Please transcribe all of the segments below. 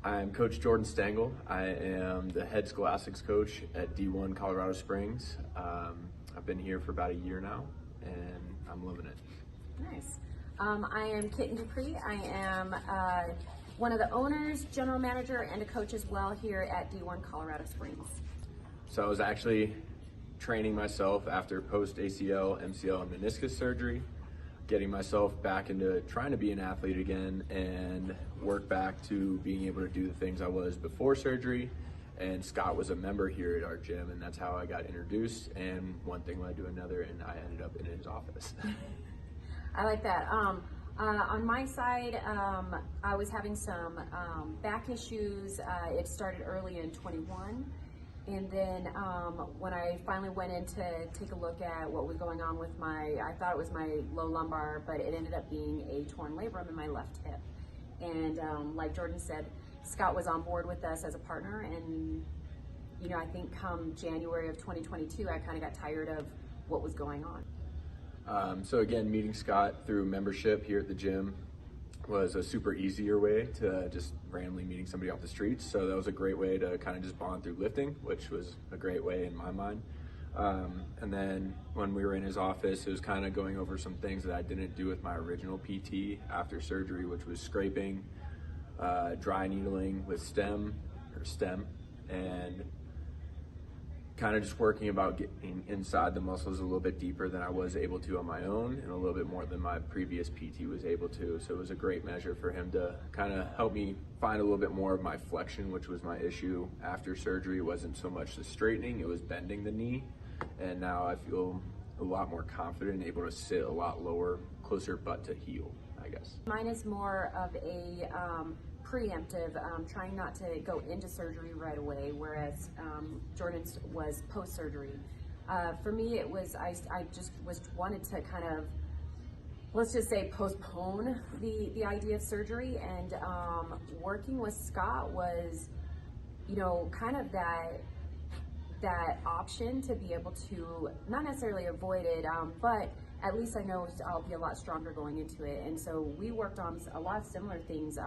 I'm Coach Jordan Stengel. I am the head scholastics coach at D1 Colorado Springs. I've been here for about a year now, and I'm loving it. Nice. I am Kitten DuPreez. I am one of the owners, general manager, and a coach as well here at D1 Colorado Springs. So I was actually training myself after post ACL, MCL, and meniscus surgery, getting myself back into trying to be an athlete again and work back to being able to do the things I was before surgery. And Scott was a member here at our gym, and that's how I got introduced, and one thing led to another, and I ended up in his office. I like that. On my side, I was having some back issues. It started early in 21. And then when I finally went in to take a look at what was going on with I thought it was my low lumbar, but it ended up being a torn labrum in my left hip. And like Jordan said, Scott was on board with us as a partner. And, you know, I think come January of 2022, I kind of got tired of what was going on. So again, meeting Scott through membership here at the gym was a super easier way to just randomly meeting somebody off the streets. So that was a great way to kind of just bond through lifting, which was a great way in my mind. And then when we were in his office, it was kind of going over some things that I didn't do with my original PT after surgery, which was scraping, dry needling with stem, and kind of just working about getting inside the muscles a little bit deeper than I was able to on my own, and a little bit more than my previous PT was able to. So it was a great measure for him to kind of help me find a little bit more of my flexion, which was my issue after surgery. It wasn't so much the straightening, it was bending the knee. And now I feel a lot more confident, able to sit a lot lower, closer butt to heel, I guess. Mine is more of a preemptive, trying not to go into surgery right away, whereas Jordan's was post-surgery. For me, it was, I just wanted to kind of, let's just say, postpone the idea of surgery, and working with Scott was, you know, kind of that option to be able to not necessarily avoid it, but at least I know I'll be a lot stronger going into it. And so we worked on a lot of similar things,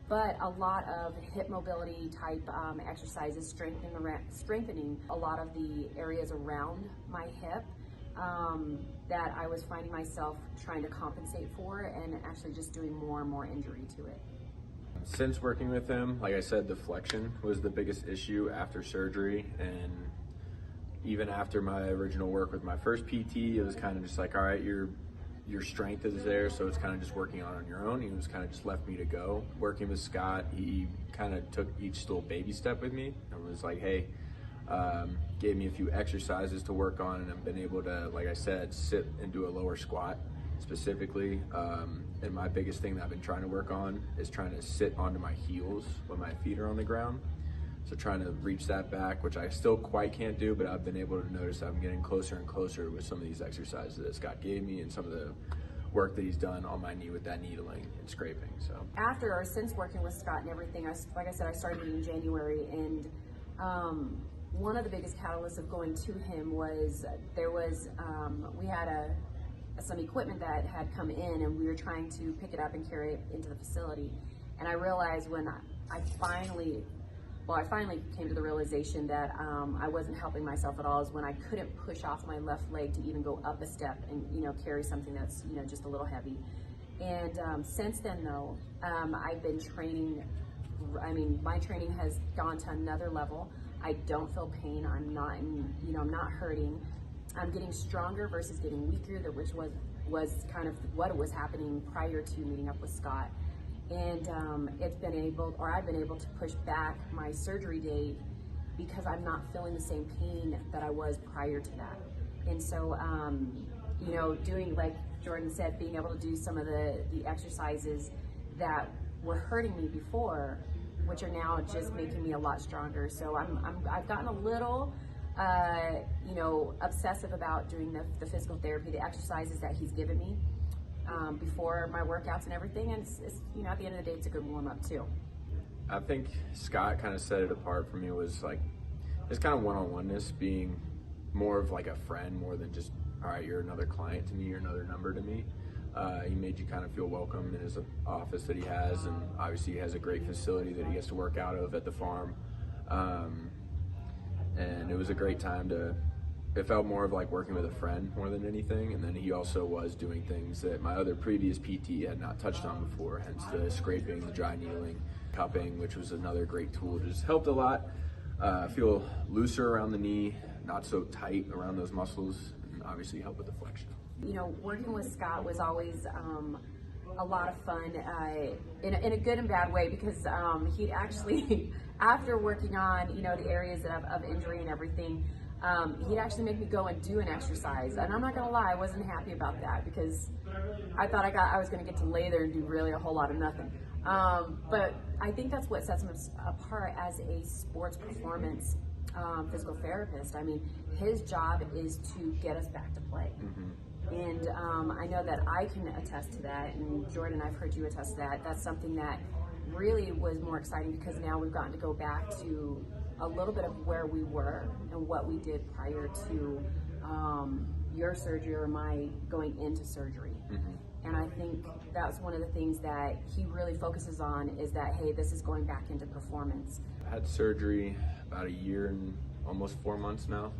but a lot of hip mobility type exercises, strengthening a lot of the areas around my hip that I was finding myself trying to compensate for, and actually just doing more and more injury to it. Since working with him, like I said, the flexion was the biggest issue after surgery, and even after my original work with my first PT, it was kind of just like, all right, your strength is there, so it's kind of just working on your own. He was kind of just left me to go. Working with Scott, he kind of took each little baby step with me and was like, hey, gave me a few exercises to work on, and I've been able to, like I said, sit and do a lower squat specifically. And my biggest thing that I've been trying to work on is trying to sit onto my heels when my feet are on the ground. So trying to reach that back, which I still quite can't do, but I've been able to notice I'm getting closer and closer with some of these exercises that Scott gave me and some of the work that he's done on my knee with that needling and scraping. So after or since working with Scott and everything, like I said, I started in January, and one of the biggest catalysts of going to him was we had some equipment that had come in, and we were trying to pick it up and carry it into the facility. And I realized when I finally came to the realization that I wasn't helping myself at all, is when I couldn't push off my left leg to even go up a step and, you know, carry something that's, you know, just a little heavy. And since then, though, I've been training. I mean, my training has gone to another level. I don't feel pain. I'm not hurting. I'm getting stronger versus getting weaker, which was kind of what was happening prior to meeting up with Scott. And I've been able to push back my surgery date because I'm not feeling the same pain that I was prior to that. And so, you know, doing, like Jordan said, being able to do some of the exercises that were hurting me before, which are now just making me a lot stronger. So I've gotten a little, you know, obsessive about doing the physical therapy, the exercises that he's given me before my workouts and everything. And it's, you know, at the end of the day, it's a good warm up too. I think Scott kind of set it apart for me, was like this kind of one-on-oneness, being more of like a friend more than just, all right, you're another client to me, you're another number to me. He made you kind of feel welcome in his office that he has, and obviously he has a great facility that he gets to work out of at the farm. And it was a great time it felt more of like working with a friend more than anything. And then he also was doing things that my other previous PT had not touched on before, hence the scraping, the dry needling, cupping, which was another great tool. Just helped a lot. Feel looser around the knee, not so tight around those muscles, and obviously help with the flexion. You know, working with Scott was always a lot of fun in a good and bad way, because he'd actually, after working on, you know, the areas of injury and everything, he'd actually make me go and do an exercise. And I'm not gonna lie, I wasn't happy about that, because I thought I was gonna get to lay there and do really a whole lot of nothing. But I think that's what sets him apart as a sports performance physical therapist. I mean, his job is to get us back to play. And I know that I can attest to that, and Jordan, I've heard you attest to that. That's something that really was more exciting, because now we've gotten to go back to a little bit of where we were and what we did prior to your surgery, or my going into surgery. And I think that's one of the things that he really focuses on, is that, hey, this is going back into performance. I had surgery about a year and almost 4 months now.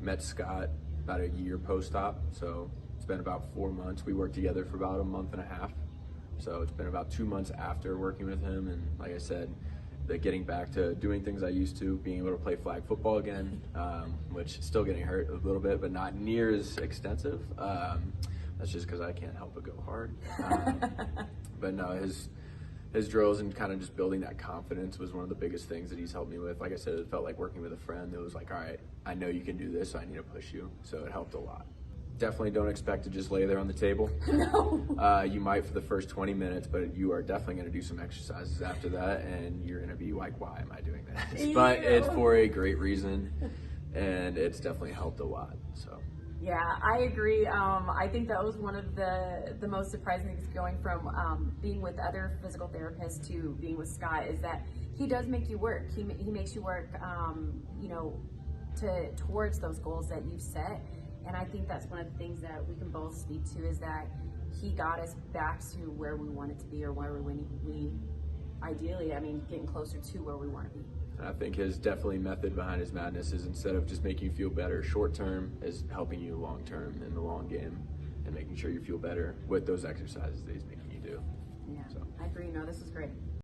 Met Scott about a year post-op, so it's been about 4 months. We worked together for about a month and a half, so it's been about 2 months after working with him. And like I said, the getting back to doing things I used to, being able to play flag football again, which is still getting hurt a little bit, but not near as extensive. That's just because I can't help but go hard. But no, his drills and kind of just building that confidence was one of the biggest things that he's helped me with. Like I said, it felt like working with a friend that was like, all right, I know you can do this, so I need to push you. So it helped a lot. Definitely don't expect to just lay there on the table. No. You might for the first 20 minutes, but you are definitely going to do some exercises after that, and you're going to be like, why am I doing this? But it's for a great reason, and it's definitely helped a lot. So. Yeah, I agree. I think that was one of the most surprising things, going from being with other physical therapists to being with Scott, is that he does make you work. He makes you work, you know, towards those goals that you've set. And I think that's one of the things that we can both speak to, is that he got us back to where we wanted to be, or where we ideally, I mean, getting closer to where we want to be. I think his definitely method behind his madness is, instead of just making you feel better short term, is helping you long term in the long game, and making sure you feel better with those exercises that he's making you do. Yeah, so. I agree. No, this is great.